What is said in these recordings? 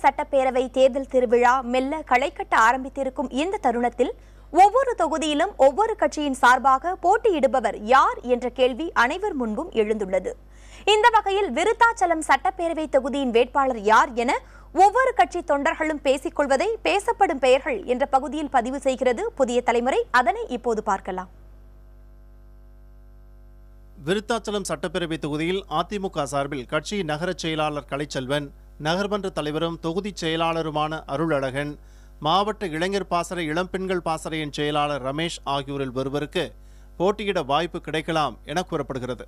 சட்டப்பேரவை தேர்தல் திருவிழா மெல்ல களை கட்ட ஆரம்பித்திருக்கும் இந்த தருணத்தில் ஒவ்வொரு தொகுதியிலும் ஒவ்வொரு கட்சியின் சார்பாக போட்டியிடுபவர் யார் என்ற கேள்வி அனைவர் முன்பும் எழுந்துள்ளது. இந்த வகையில் விருத்தாச்சலம் சட்டப்பேரவை தொகுதியின் வேட்பாளர் யார் என ஒவ்வொரு கட்சி தொண்டர்களும் பேசிக் கொள்வதை பேசப்படும் பெயர்கள் என்ற பகுதியில் பதிவு செய்கிறது புதிய தலைமுறை. அதனை இப்போது பார்க்கலாம். விருத்தாச்சலம் சட்டப்பேரவை தொகுதியில் அதிமுக சார்பில் கட்சியின் நகர செயலாளர் கலைச்செல்வன், நகர்மன்ற தலைவரும் தொகுதி செயலாளருமான அருளழகன், மாவட்ட இளைஞர் பாசறை இளம்பெண்கள் பாசறையின் செயலாளர் ரமேஷ் ஆகியோரில் ஒருவருக்கு போட்டியிட வாய்ப்பு கிடைக்கலாம் என கூறப்படுகிறது.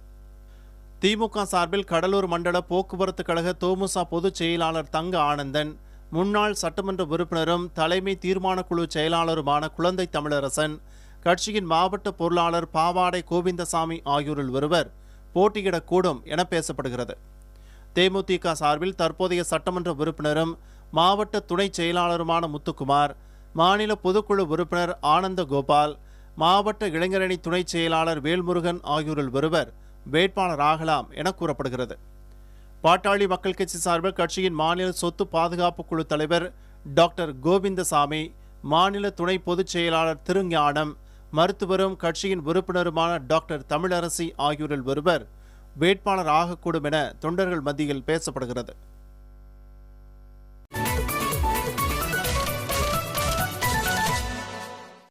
திமுக சார்பில் கடலூர் மண்டல போக்குவரத்து கழக தோமுசா பொதுச் செயலாளர் தங்க ஆனந்தன், முன்னாள் சட்டமன்ற உறுப்பினரும் தலைமை தீர்மான குழு செயலாளருமான குழந்தை தமிழரசன், கட்சியின் மாவட்ட பொருளாளர் பாவாடை கோவிந்தசாமி ஆகியோரில் ஒருவர் போட்டியிடக்கூடும் என பேசப்படுகிறது. தேமுதிக சார்பில் தற்போதைய சட்டமன்ற உறுப்பினரும் மாவட்ட துணை செயலாளருமான முத்துக்குமார், மாநில பொதுக்குழு உறுப்பினர் ஆனந்த கோபால், மாவட்ட இளைஞரணி துணை செயலாளர் வேல்முருகன் ஆகியோரில் ஒருவர் வேட்பாளராகலாம் என கூறப்படுகிறது. பாட்டாளி மக்கள் கட்சி சார்பில் கட்சியின் மாநில சொத்து பாதுகாப்பு குழு தலைவர் டாக்டர் கோவிந்தசாமி, மாநில துணை பொதுச் செயலாளர் திருஞானம், மருத்துவரும் கட்சியின் உறுப்பினருமான டாக்டர் தமிழரசி ஆகியோரில் ஒருவர் வேட்பாளர் ஆகக்கூடும் என தொண்டர்கள் மத்தியில் பேசப்படுகிறது.